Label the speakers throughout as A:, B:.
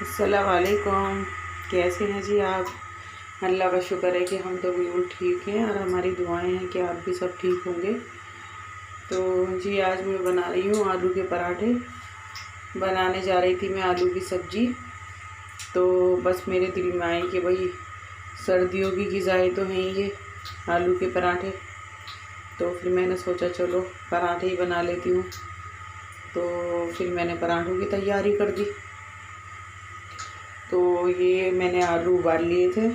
A: अस्सलाम वालेकुम। कैसे हैं जी आप? अल्लाह का शुक्र है कि हम तो बिल्कुल ठीक हैं और हमारी दुआएं हैं कि आप भी सब ठीक होंगे। तो जी आज मैं बना रही हूँ आलू के पराठे। बनाने जा रही थी मैं आलू की सब्ज़ी। तो बस मेरे दिल में आई कि भाई सर्दियों की ग़िज़ाएँ तो हैं ये आलू के पराठे। तो फिर मैंने सोचा चलो पराठे ही बना लेती हूँ। तो फिर मैंने पराठों की तैयारी कर दी। तो ये मैंने आलू उबाल लिए थे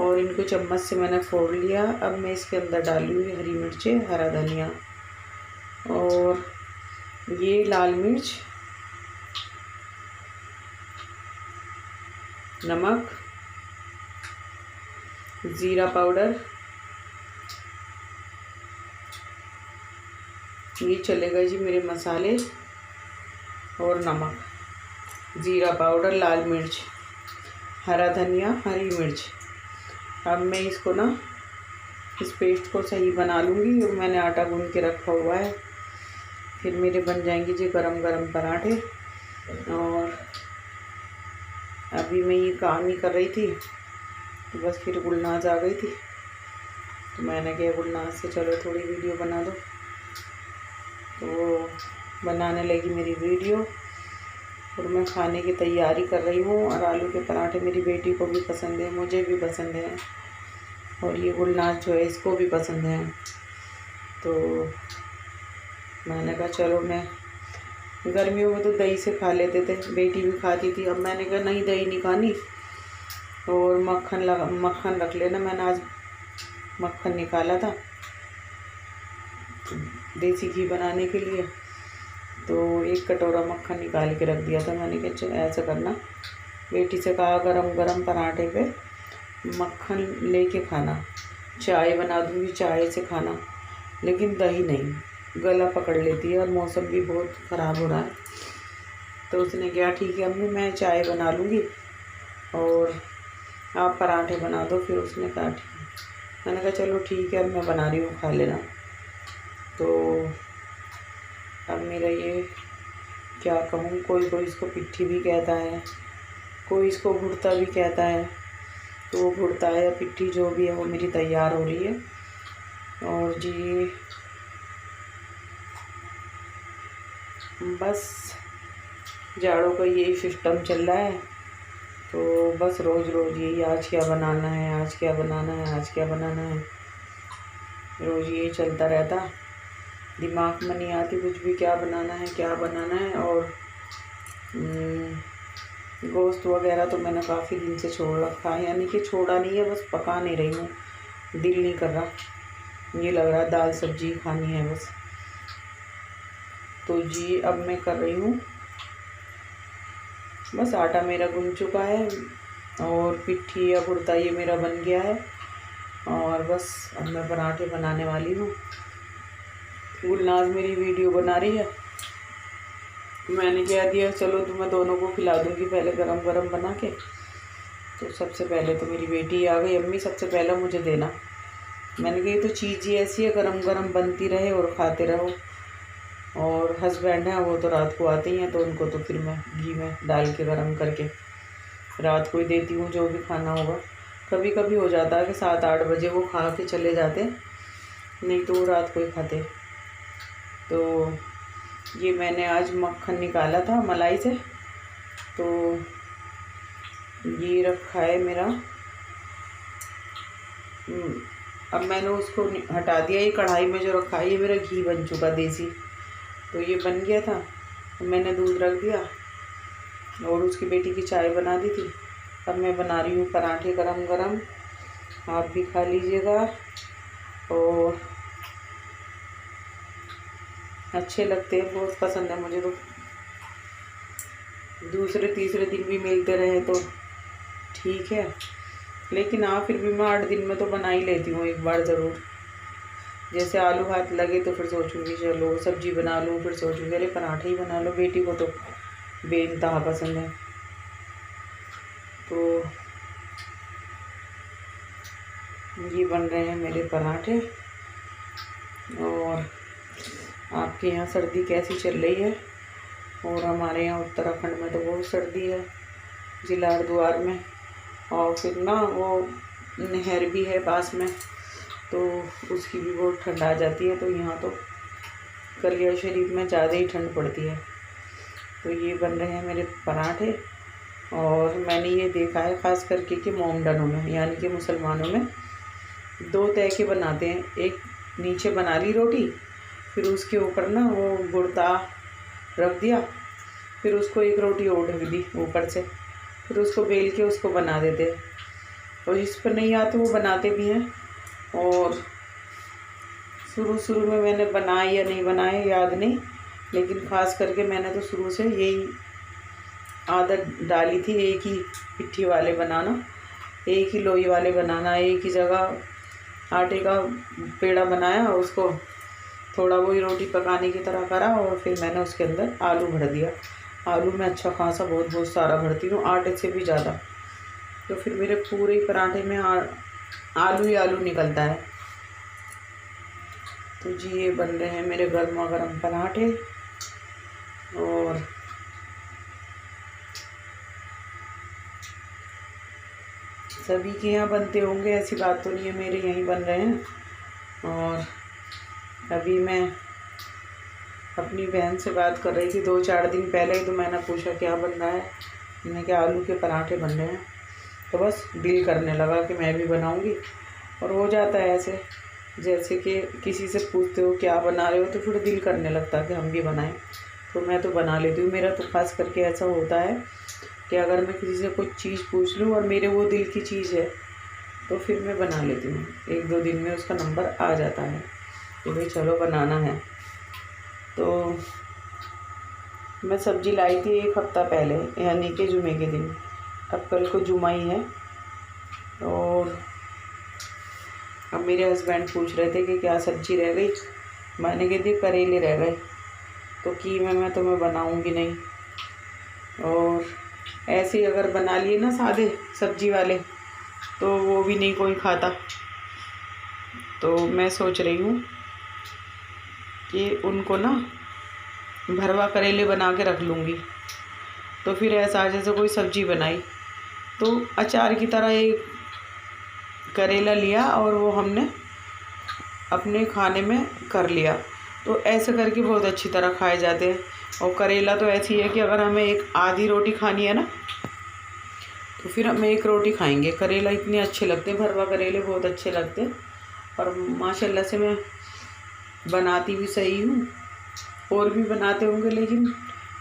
A: और इनको चम्मच से मैंने फोड़ लिया। अब मैं इसके अंदर डालूँगी हरी मिर्चें, हरा धनिया और ये लाल मिर्च, नमक, ज़ीरा पाउडर, ये चलेगा जी मेरे मसाले, और नमक, ज़ीरा पाउडर, लाल मिर्च, हरा धनिया, हरी मिर्च। अब मैं इसको ना इस पेस्ट को सही बना लूँगी और मैंने आटा गूँध के रखा हुआ है। फिर मेरे बन जाएंगे जी गरम गरम पराठे। और अभी मैं ये काम ही कर रही थी तो बस फिर गुलनाज आ गई थी। तो मैंने कहा गुलनाज से चलो थोड़ी वीडियो बना दो। तो वो बनाने लगी मेरी वीडियो और मैं खाने की तैयारी कर रही हूँ। और आलू के पराठे मेरी बेटी को भी पसंद है, मुझे भी पसंद है और ये गुलनाज जो है इसको भी पसंद है। तो मैंने कहा चलो, मैं गर्मियों में तो दही से खा लेते थे, बेटी भी खाती थी। अब मैंने कहा नहीं, दही नहीं खानी और मक्खन रख लेना। मैंने आज मक्खन निकाला था देसी घी बनाने के लिए, तो 1 कटोरा मक्खन निकाल के रख दिया था। मैंने कहा ऐसा करना, बेटी से कहा गरम गरम पराठे पे मक्खन लेके खाना, चाय बना दूँगी, चाय से खाना, लेकिन दही नहीं, गला पकड़ लेती है और मौसम भी बहुत ख़राब हो रहा है। तो उसने कहा ठीक है अम्मी, मैं चाय बना लूँगी और आप पराठे बना दो। फिर उसने कहा ठीक है। मैंने कहा चलो ठीक है, अब मैं बना रही हूँ, खा लेना। तो अब मेरा ये क्या कहूँ, कोई कोई इसको पिट्ठी भी कहता है, कोई इसको भुर्ता भी कहता है। तो वो भुर्ता है या पिट्ठी जो भी है वो मेरी तैयार हो रही है। और जी बस जाड़ों का यही सिस्टम चल रहा है। तो बस रोज़ रोज़ यही, आज क्या बनाना है, आज क्या बनाना है, आज क्या बनाना है, रोज़ यही चलता रहता। दिमाग में नहीं आती कुछ भी, क्या बनाना है क्या बनाना है। और गोश्त वगैरह तो मैंने काफ़ी दिन से छोड़ रखा है, यानी कि छोड़ा नहीं है, बस पका नहीं रही हूँ, दिल नहीं कर रहा। ये लग रहा है दाल सब्जी खानी है बस। तो जी अब मैं कर रही हूँ, बस आटा मेरा गूंथ चुका है और पिट्ठी या भुर्ता ये मेरा बन गया है। और बस अब मैं पराठे बनाने वाली हूँ। गुलनाज मेरी वीडियो बना रही है, मैंने कह दिया चलो तुम्हें दोनों को खिला दूँगी पहले गरम गरम बना के। तो सबसे पहले तो मेरी बेटी आ गई, अम्मी सबसे पहला मुझे देना। मैंने कहा ये तो चीज़ ही ऐसी है, गरम गरम बनती रहे और खाते रहो। और हस्बैंड हैं वो तो रात को आते ही हैं, तो उनको तो फिर मैं घी में डाल के गरम करके रात को ही देती हूँ जो भी खाना होगा। कभी कभी हो जाता है कि 7-8 बजे वो खा के चले जाते, नहीं तो वो रात को ही खाते। तो ये मैंने आज मक्खन निकाला था मलाई से, तो ये रखा है मेरा। अब मैंने उसको हटा दिया। ये कढ़ाई में जो रखा है ये मेरा घी बन चुका देसी, तो ये बन गया था। तो मैंने दूध रख दिया और उसकी बेटी की चाय बना दी थी। अब मैं बना रही हूँ पराठे गरम गरम, आप भी खा लीजिएगा। और अच्छे लगते हैं, बहुत पसंद है मुझे। तो दूसरे तीसरे दिन भी मिलते रहे तो ठीक है, लेकिन हाँ फिर भी मैं 8 दिन में तो बना ही लेती हूँ एक बार ज़रूर। जैसे आलू हाथ लगे तो फिर सोचूंगी चलो सब्जी बना लूँ, फिर सोचूंगी अरे पराठे ही बना लो, बेटी को तो बेइंतहा पसंद है। तो ये बन रहे हैं मेरे पराठे। और आपके यहाँ सर्दी कैसी चल रही है? और हमारे यहाँ उत्तराखंड में तो बहुत सर्दी है, जिलार द्वार में। और फिर ना वो नहर भी है पास में, तो उसकी भी बहुत ठंड आ जाती है। तो यहाँ तो कलिया शरीफ में ज़्यादा ही ठंड पड़ती है। तो ये बन रहे हैं मेरे पराठे। और मैंने ये देखा है ख़ास करके कि मोमडनों में, यानी कि मुसलमानों में 2 तरह के बनाते हैं। एक नीचे बना ली रोटी, फिर उसके ऊपर ना वो गुड़ता रख दिया, फिर उसको एक रोटी और ढक दी ऊपर से, फिर उसको बेल के उसको बना देते हैं। और जिस पर नहीं आते वो बनाते भी हैं। और शुरू में मैंने बनाए या नहीं बनाए याद नहीं, लेकिन ख़ास करके मैंने तो शुरू से यही आदत डाली थी, एक ही पिट्ठी वाले बनाना, एक ही लोई वाले बनाना। एक ही जगह आटे का पेड़ा बनाया, उसको थोड़ा वही रोटी पकाने की तरह करा, और फिर मैंने उसके अंदर आलू भर दिया। आलू में अच्छा खासा बहुत सारा भरती हूँ, आटे से भी ज़्यादा। तो फिर मेरे पूरे ही पराठे में आलू ही आलू निकलता है। तो जी ये बन रहे हैं मेरे गर्मा गर्म पराठे। और सभी के यहाँ बनते होंगे, ऐसी बात तो नहीं है, मेरे यहीं बन रहे हैं। और अभी मैं अपनी बहन से बात कर रही थी 2-4 दिन पहले ही, तो मैंने पूछा क्या बन रहा है। मैंने कहा आलू के पराठे बन रहे हैं। तो बस दिल करने लगा कि मैं भी बनाऊंगी। और हो जाता है ऐसे, जैसे कि किसी से पूछते हो क्या बना रहे हो, तो फिर दिल करने लगता है कि हम भी बनाएं। तो मैं तो बना लेती हूँ। मेरा तो खास करके ऐसा होता है कि अगर मैं किसी से कुछ चीज़ पूछ लूँ और मेरे वो दिल की चीज़ है, तो फिर मैं बना लेती हूँ। 1-2 दिन में उसका नंबर आ जाता है कि भाई चलो बनाना है। तो मैं सब्ज़ी लाई थी 1 हफ़्ता पहले, यानी कि जुमे के दिन। अब कल को जुमा ही है। और अब मेरे हस्बैंड पूछ रहे थे कि क्या सब्ज़ी रह गई। मैंने कह दी करेले रह गए, तो कीमे मैं तुम्हें बनाऊंगी नहीं। और ऐसे ही अगर बना लिए ना सादे सब्जी वाले, तो वो भी नहीं कोई खाता। तो मैं सोच रही हूँ कि उनको ना भरवा करेले बना के रख लूँगी। तो फिर ऐसा जैसे कोई सब्ज़ी बनाई, तो अचार की तरह एक करेला लिया और वो हमने अपने खाने में कर लिया। तो ऐसे करके बहुत अच्छी तरह खाए जाते हैं। और करेला तो ऐसी है कि अगर हमें एक आधी रोटी खानी है ना, तो फिर हम 1 रोटी खाएंगे। करेला इतने अच्छे लगते हैं, भरवा करेले बहुत अच्छे लगते हैं। और माशाल्लाह से मैं बनाती भी सही हूँ। और भी बनाते होंगे, लेकिन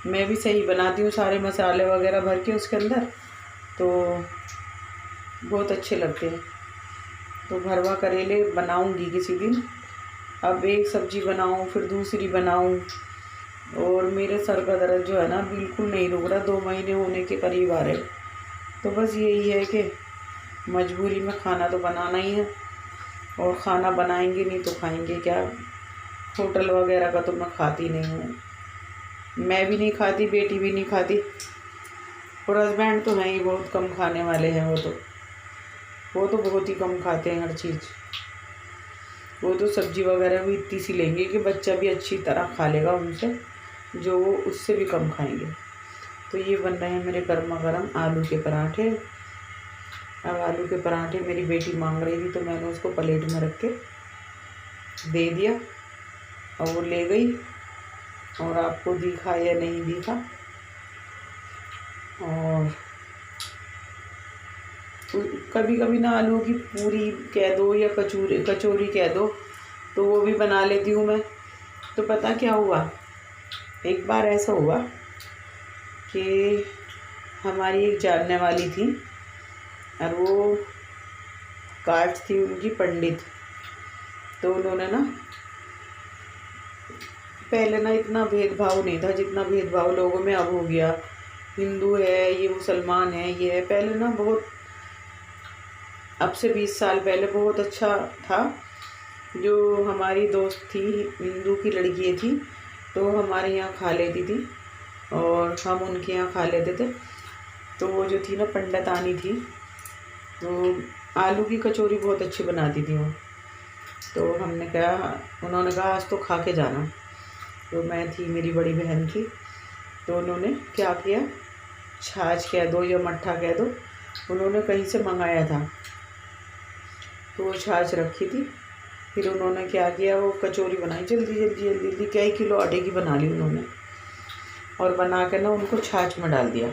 A: मैं भी सही बनाती हूँ, सारे मसाले वगैरह भर के उसके अंदर, तो बहुत अच्छे लगते हैं। तो भरवा करेले बनाऊंगी किसी दिन। अब एक सब्ज़ी बनाऊं, फिर दूसरी बनाऊं। और मेरे सर का दर्द जो है ना बिल्कुल नहीं रुक रहा, 2 महीने होने के करीब आ रहे। तो बस यही है कि मजबूरी में खाना तो बनाना ही है। और खाना बनाएंगे नहीं तो खाएंगे क्या। होटल वगैरह का तो मैं खाती नहीं हूँ, मैं भी नहीं खाती, बेटी भी नहीं खाती। और हस्बैंड तो हैं ही बहुत कम खाने वाले हैं। वो तो बहुत ही कम खाते हैं हर चीज़। वो तो सब्ज़ी वगैरह भी इतनी सी लेंगे कि बच्चा भी अच्छी तरह खा लेगा उनसे, जो वो उससे भी कम खाएंगे। तो ये बन रहे हैं मेरे गर्मा गर्म आलू के पराठे। अब आलू के पराठे मेरी बेटी मांग रही थी, तो मैंने उसको प्लेट में रख के दे दिया और वो ले गई। और आपको दिखा या नहीं दिखा, और कभी कभी ना आलू की पूरी कह दो या कचौरी कह दो, तो वो भी बना लेती हूँ मैं। तो पता क्या हुआ, एक बार ऐसा हुआ कि हमारी एक जानने वाली थी, और वो कास्ट थी उनकी पंडित। तो उन्होंने ना पहले ना इतना भेदभाव नहीं था जितना भेदभाव लोगों में अब हो गया। हिंदू है, ये मुसलमान है, ये है। पहले ना बहुत, अब से 20 साल पहले बहुत अच्छा था। जो हमारी दोस्त थी, हिंदू की लड़की थी, तो हमारे यहाँ खा लेती थी और हम उनके यहाँ खा लेते थे। तो वो जो थी ना पंडितानी थी, तो आलू की कचौरी बहुत अच्छी बनाती थी वो। तो हमने कहा, उन्होंने कहा आज तो खा के जाना। तो मैं थी, मेरी बड़ी बहन थी, तो उन्होंने क्या किया, छाछ कह दो या मट्ठा कह दो, उन्होंने कहीं से मंगाया था। तो वो छाछ रखी थी। फिर उन्होंने क्या किया, वो कचौरी बनाई जल्दी जल्दी जल्दी जल्दी, कई किलो आटे की बना ली उन्होंने, और बना के ना उनको छाछ में डाल दिया।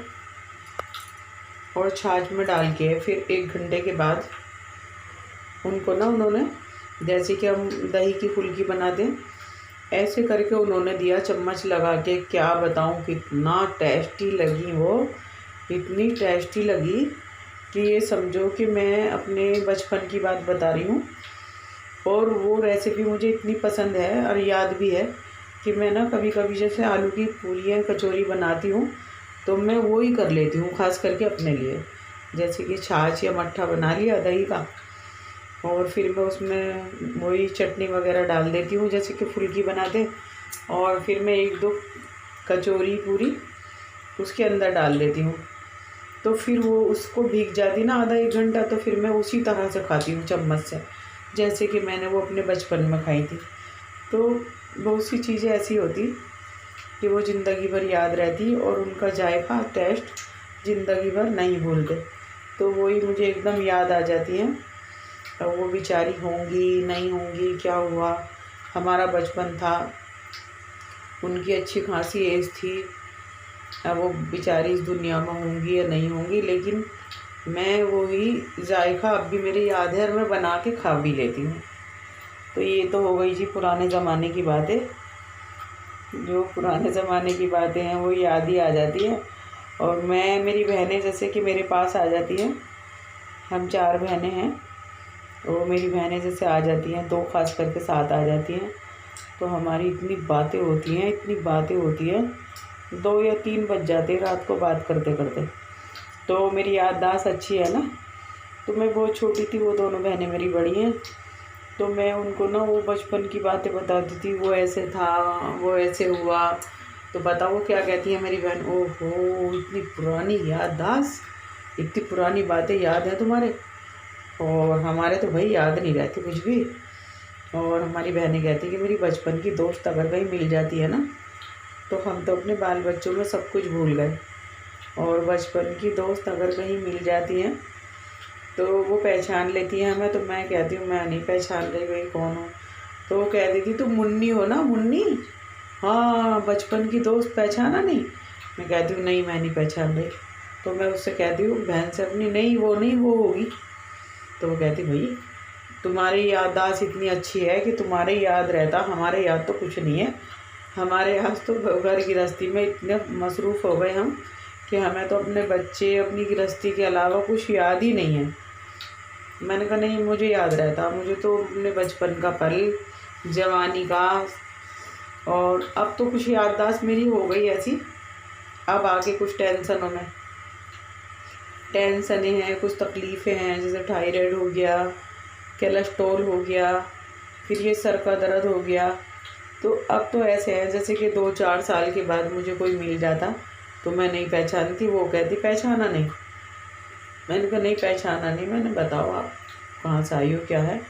A: और छाछ में डाल के फिर 1 घंटे के बाद उनको ना उन्होंने, जैसे कि हम दही की फुल्की बनाते हैं ऐसे करके उन्होंने दिया चम्मच लगा के। क्या बताऊँ कितना टेस्टी लगी वो, इतनी टेस्टी लगी कि ये समझो कि मैं अपने बचपन की बात बता रही हूँ। और वो रेसिपी मुझे इतनी पसंद है और याद भी है कि मैं ना कभी कभी जैसे आलू की पूरियाँ कचौरी बनाती हूँ तो मैं वो ही कर लेती हूँ, ख़ास करके अपने लिए। जैसे कि छाछ या मट्ठा बना लिया दही का, और फिर मैं उसमें वही चटनी वगैरह डाल देती हूँ जैसे कि फुल्की बनाते, और फिर मैं 1-2 कचौरी पूरी उसके अंदर डाल देती हूँ। तो फिर वो उसको भीग जाती ना आधा 1 घंटा, तो फिर मैं उसी तरह से खाती हूँ चम्मच से, जैसे कि मैंने वो अपने बचपन में खाई थी। तो बहुत सी चीज़ें ऐसी होती कि वो ज़िंदगी भर याद रहती और उनका जायका टेस्ट ज़िंदगी भर नहीं भूलते। तो वही मुझे एकदम याद आ जाती हैं। अब वो बेचारी होंगी नहीं होंगी, क्या हुआ, हमारा बचपन था, उनकी अच्छी खासी एज थी, अब वो बेचारी इस दुनिया में होंगी या नहीं होंगी, लेकिन मैं वही जायका अब भी मेरे याद है और मैं बना के खा भी लेती हूँ। तो ये तो हो गई जी पुराने ज़माने की बातें। जो पुराने ज़माने की बातें हैं वो याद ही आ जाती है। और मेरी बहनें जैसे कि मेरे पास आ जाती हैं, हम 4 बहनें हैं, तो मेरी बहनें जैसे आ जाती हैं, 2 खास करके साथ आ जाती हैं, तो हमारी इतनी बातें होती हैं, इतनी बातें होती हैं, 2 या 3 बज जाते हैं रात को बात करते करते। तो मेरी याददाश्त अच्छी है ना। तो मैं बहुत छोटी थी, वो दोनों बहनें मेरी बड़ी हैं, तो मैं उनको ना वो बचपन की बातें बताती थी, वो ऐसे था, वो ऐसे हुआ। तो बताओ क्या कहती है मेरी बहन, ओहो इतनी पुरानी याददाश्त, इतनी पुरानी बातें याद हैं तुम्हारे। और हमारे तो भाई याद नहीं रहती कुछ भी। और हमारी बहनें कहती कि मेरी बचपन की दोस्त अगर कहीं मिल जाती है ना, तो हम तो अपने बाल बच्चों में सब कुछ भूल गए, और बचपन की दोस्त अगर कहीं मिल जाती हैं तो वो पहचान लेती है हमें। तो मैं कहती हूँ मैं नहीं पहचान रही भाई कौन हो। तो वो कह देती तुम मुन्नी हो ना, मुन्नी, हाँ बचपन की दोस्त पहचाना नहीं। मैं कहती हूँ नहीं मैं नहीं पहचान रही। तो मैं उससे कहती हूँ बहन से अपनी, नहीं वो होगी। तो वो कहती भाई तुम्हारी याददाश्त इतनी अच्छी है कि तुम्हारे याद रहता, हमारे याद तो कुछ नहीं है। हमारे यहाँ तो घर गृहस्थी में इतने मसरूफ़ हो गए हम कि हमें तो अपने बच्चे, अपनी गृहस्थी के अलावा कुछ याद ही नहीं है। मैंने कहा नहीं मुझे याद रहता, मुझे तो अपने बचपन का पल, जवानी का, और अब तो कुछ याददाश्त मेरी हो गई ऐसी। अब आगे कुछ टेंशनें हैं, कुछ तकलीफ़ें हैं, जैसे थायराइड हो गया, कोलेस्ट्रॉल हो गया, फिर ये सर का दर्द हो गया। तो अब तो ऐसे है जैसे कि 2-4 साल के बाद मुझे कोई मिल जाता तो मैं नहीं पहचानती, वो कहती पहचाना नहीं। मैंने कहा नहीं पहचाना नहीं, मैंने बताओ आप कहाँ से आई हो क्या है।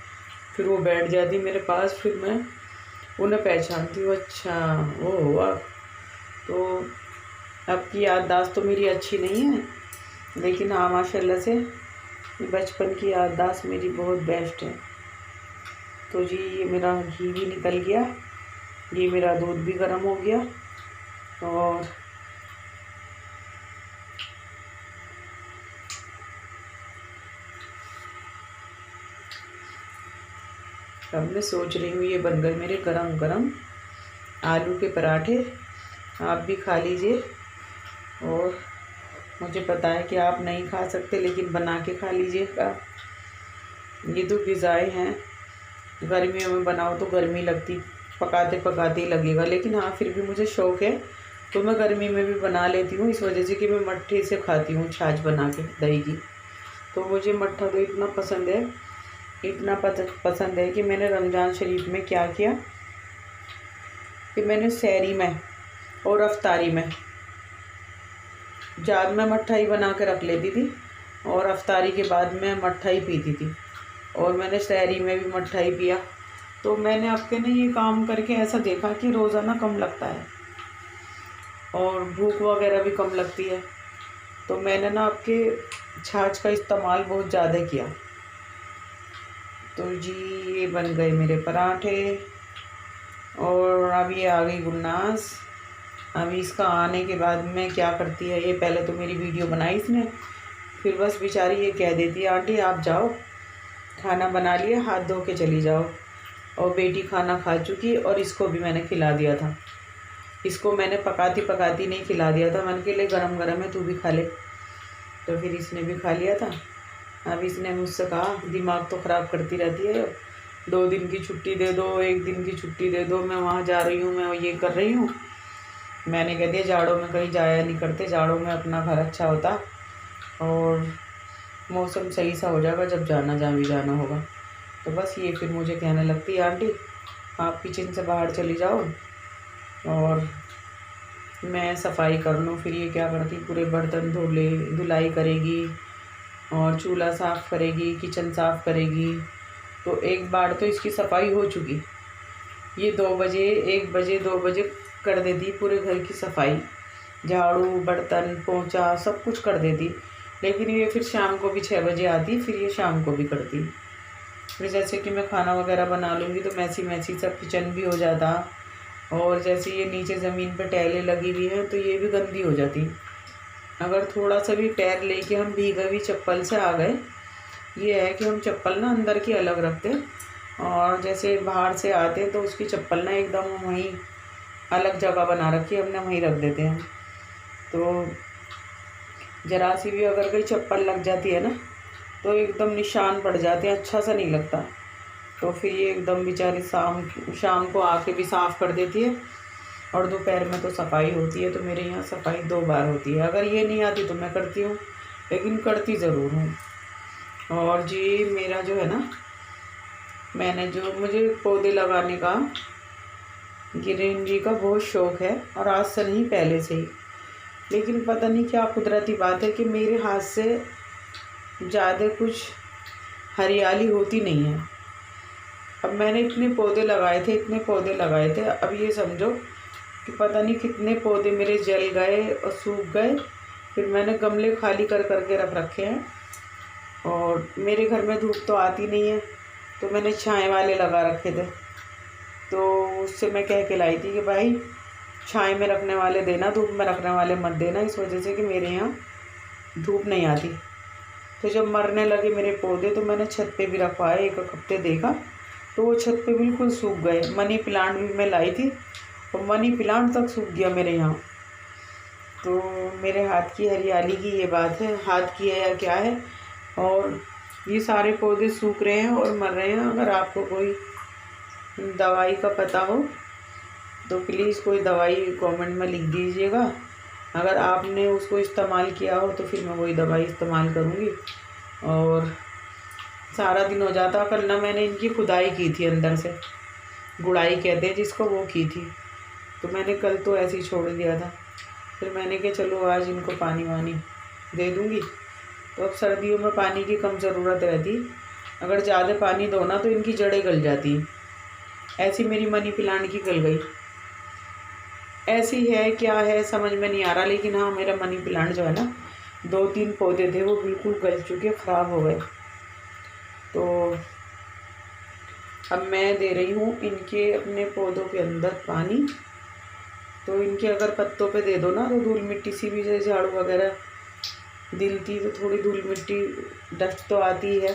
A: फिर वो बैठ जाती मेरे पास, फिर मैं उन्हें पहचानती हूँ, अच्छा वो हुआ। तो अब की याददाश्त तो मेरी अच्छी नहीं है, लेकिन हाँ माशाल्लाह से बचपन की याददाश्त मेरी बहुत बेस्ट है। तो जी ये मेरा घी भी निकल गया, ये मेरा दूध भी गर्म हो गया, और अब मैं सोच रही हूँ ये बन गए मेरे गरम गरम आलू के पराठे। आप भी खा लीजिए, और मुझे पता है कि आप नहीं खा सकते लेकिन बना के खा लीजिएगा। ये तो ग़िज़ाएँ हैं, गर्मियों में बनाओ तो गर्मी लगती, पकाते पकाते ही लगेगा, लेकिन हाँ फिर भी मुझे शौक़ है तो मैं गर्मी में भी बना लेती हूँ, इस वजह से कि मैं मट्ठे से खाती हूँ छाछ बना के दही की। तो मुझे मट्ठा तो इतना पसंद है, इतना पसंद है कि मैंने रमज़ान शरीफ में क्या किया कि मैंने सहरी में और अफ्तारी में ज़्यादा मैं मट्ठा ही बना के रख लेती थी, और अफ्तारी के बाद मैं मट्ठा ही पीती थी, और मैंने सहरी में भी मट्ठा ही पिया। तो मैंने आपके ना ये काम करके ऐसा देखा कि रोज़ाना कम लगता है और भूख वगैरह भी कम लगती है। तो मैंने ना आपके छाछ का इस्तेमाल बहुत ज़्यादा किया। तो जी ये बन गए मेरे पराठे। और अब ये आ गई गुलनाज। अभी इसका आने के बाद में क्या करती है, ये पहले तो मेरी वीडियो बनाई इसने, फिर बस बेचारी ये कह देती है आंटी आप जाओ, खाना बना लिया, हाथ धो के चली जाओ। और बेटी खाना खा चुकी और इसको भी मैंने खिला दिया था। इसको मैंने पकाती पकाती नहीं खिला दिया था, मैंने कहा ले गरम गरम है तू भी खा ले। तो फिर इसने भी खा लिया था। अब इसने मुझसे कहा दिमाग तो ख़राब करती रहती है, 2 दिन की छुट्टी दे दो, 1 दिन की छुट्टी दे दो, मैं वहाँ जा रही हूँ, मैं ये कर रही हूँ। मैंने कह दिया जाड़ों में कहीं जाया नहीं करते, जाड़ों में अपना घर अच्छा होता और मौसम सही सा हो जाएगा जब जाना जहाँ भी जाना होगा। तो बस ये फिर मुझे कहने लगती है आंटी आप किचन से बाहर चली जाओ और मैं सफाई कर लूँ। फिर ये क्या करती, पूरे बर्तन धुलाई करेगी और चूल्हा साफ़ करेगी, किचन साफ़ करेगी। तो एक बार तो इसकी सफाई हो चुकी, ये 2 बजे 1 बजे 2 बजे कर देती पूरे घर की सफाई, झाड़ू बर्तन पोंछा सब कुछ कर देती। लेकिन ये फिर शाम को भी 6 बजे आती, फिर ये शाम को भी करती। फिर जैसे कि मैं खाना वगैरह बना लूँगी तो मैसी मैसी सब किचन भी हो जाता। और जैसे ये नीचे ज़मीन पर टाइलें लगी हुई हैं तो ये भी गंदी हो जाती। अगर थोड़ा सा भी पैर लेके हम भीगा हुई चप्पल से आ गए, ये है कि हम चप्पल ना अंदर की अलग रखते और जैसे बाहर से आते तो उसकी चप्पल ना एकदम वहीं अलग जगह बना रखी है, हमने वहीं रख देते हैं। तो ज़रा सी भी अगर कोई चप्पल लग जाती है ना तो एकदम निशान पड़ जाते हैं, अच्छा सा नहीं लगता। तो फिर ये एकदम बेचारी शाम को आके भी साफ़ कर देती है और दोपहर में तो सफाई होती है। तो मेरे यहाँ सफाई 2 बार होती है। अगर ये नहीं आती तो मैं करती हूँ, लेकिन करती ज़रूर हूँ। और जी मेरा जो है ना, मैंने जो मुझे पौधे लगाने का ग्रीनरी का बहुत शौक़ है और आज से नहीं पहले से ही। लेकिन पता नहीं क्या कुदरती बात है कि मेरे हाथ से ज़्यादा कुछ हरियाली होती नहीं है। अब मैंने इतने पौधे लगाए थे, अब ये समझो कि पता नहीं कितने पौधे मेरे जल गए और सूख गए। फिर मैंने गमले खाली कर के रख रखे हैं। और मेरे घर में धूप तो आती नहीं है तो मैंने छाए वाले लगा रखे थे। तो उससे मैं कह के लाई थी कि भाई छाए में रखने वाले देना, धूप में रखने वाले मत देना, इस वजह से कि मेरे यहाँ धूप नहीं आती। तो जब मरने लगे मेरे पौधे तो मैंने छत पे भी रखवाए, 1 हफ्ते देखा तो वो छत पे बिल्कुल सूख गए। मनी प्लांट भी मैं लाई थी और मनी प्लांट तक सूख गया मेरे यहाँ। तो मेरे हाथ की हरियाली की ये बात है, हाथ की है या क्या है। और ये सारे पौधे सूख रहे हैं और मर रहे हैं। अगर आपको कोई दवाई का पता हो तो प्लीज़ कोई दवाई कमेंट में लिख दीजिएगा। अगर आपने उसको इस्तेमाल किया हो तो फिर मैं वही दवाई इस्तेमाल करूँगी। और सारा दिन हो जाता। कल ना मैंने इनकी खुदाई की थी अंदर से, गुड़ाई कहते हैं जिसको, वो की थी। तो मैंने कल तो ऐसे ही छोड़ दिया था। फिर मैंने कहा चलो आज इनको पानी वानी दे दूँगी। तो अब सर्दियों में पानी की कम ज़रूरत रहती, अगर ज़्यादा पानी दो ना तो इनकी जड़ें गल जाती। ऐसी मेरी मनी प्लांट की गल गई। ऐसी है क्या है समझ में नहीं आ रहा। लेकिन हाँ मेरा मनी प्लांट जो है ना, 2-3 पौधे थे वो बिल्कुल गल चुके, ख़राब हो गए। तो अब मैं दे रही हूँ इनके अपने पौधों के अंदर पानी। तो इनके अगर पत्तों पे दे दो ना तो धूल मिट्टी सी भी, जैसे झाड़ू वगैरह दिलती तो थोड़ी धूल मिट्टी डस्ट तो आती है।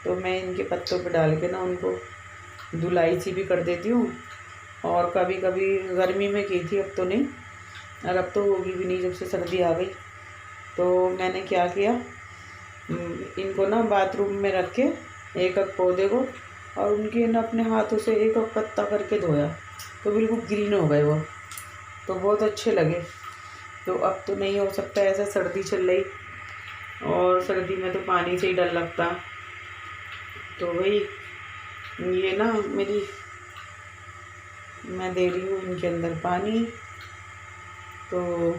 A: तो मैं इनके पत्तों पे डाल के ना उनको धुलाई सी भी कर देती हूँ। और कभी कभी गर्मी में की थी, अब तो नहीं, और अब तो होगी भी नहीं जब से सर्दी आ गई। तो मैंने क्या किया, इनको ना बाथरूम में रख के 1-1 पौधे को और उनके ना अपने हाथों से 1-1 पत्ता करके धोया तो बिल्कुल ग्रीन हो गए वो। तो बहुत अच्छे लगे। तो अब तो नहीं हो सकता ऐसा, सर्दी चल रही और सर्दी में तो पानी से ही डर लगता। तो वही ये ना मैं दे रही हूँ इनके अंदर पानी। तो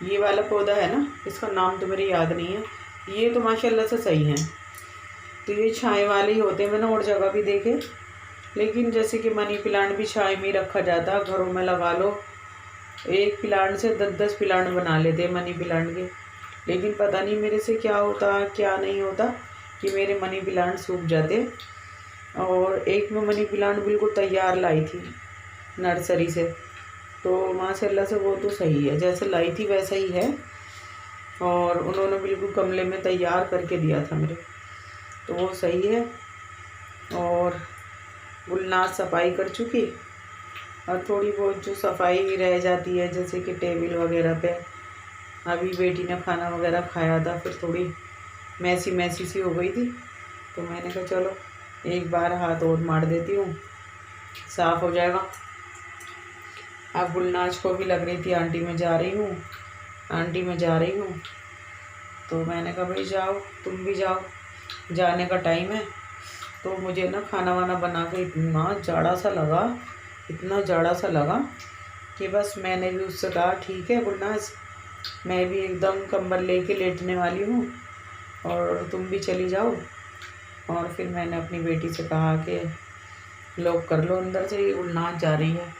A: ये वाला पौधा है ना, इसका नाम तो मेरे याद नहीं है, ये तो माशाल्लाह से सही है। तो ये छाए वाले ही होते हैं, मैंने और जगह भी देखे। लेकिन जैसे कि मनी प्लांट भी छाए में ही रखा जाता है, घरों में लगा लो। एक प्लांट से 10-10 प्लांट बना लेते हैं मनी प्लांट के। लेकिन पता नहीं मेरे से क्या होता क्या नहीं होता कि मेरे मनी प्लांट सूख जाते। और एक मैं मनी प्लांट बिल्कुल तैयार लाई थी नर्सरी से, तो माशाल्लाह से वो तो सही है, जैसे लाई थी वैसा ही है। और उन्होंने बिल्कुल गमले में तैयार करके दिया था मेरे, तो वो सही है। और गुलनाज सफाई कर चुकी, और थोड़ी बहुत जो सफाई रह जाती है जैसे कि टेबल वगैरह पे, अभी बेटी ने खाना वगैरह खाया था, फिर थोड़ी मैसी मैसी सी हो गई थी, तो मैंने कहा चलो एक बार हाथ और मार देती हूँ, साफ़ हो जाएगा। अब गुलनाज को भी लग रही थी आंटी मैं जा रही हूँ, आंटी मैं जा रही हूँ, तो मैंने कहा भाई जाओ, तुम भी जाओ, जाने का टाइम है। तो मुझे ना खाना वाना बना के इतना जाड़ा सा लगा, इतना जाड़ा सा लगा कि बस मैंने भी उससे कहा ठीक है गुलनाज, मैं भी एकदम कंबल लेके लेटने वाली हूँ और तुम भी चली जाओ। और फिर मैंने अपनी बेटी से कहा कि लॉक कर लो अंदर से, ये गुलनाज जा रही है।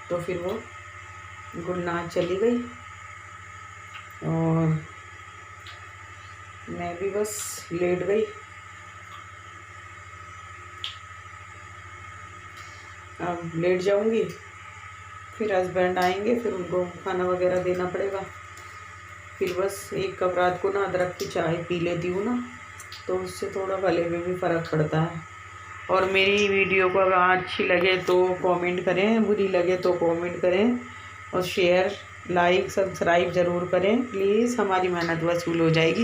A: तो फिर वो गुलनाज चली गई और मैं भी बस लेट गई। अब लेट जाऊंगी, फिर हस्बैंड आएंगे, फिर उनको खाना वगैरह देना पड़ेगा। फिर बस एक कप रात को ना अदरक की चाय पी लेती हूँ ना, तो उससे थोड़ा गले में भी फ़र्क पड़ता है। और मेरी वीडियो को अगर अच्छी लगे तो कमेंट करें, बुरी लगे तो कमेंट करें, और शेयर लाइक सब्सक्राइब ज़रूर करें प्लीज़, हमारी मेहनत वसूल हो जाएगी।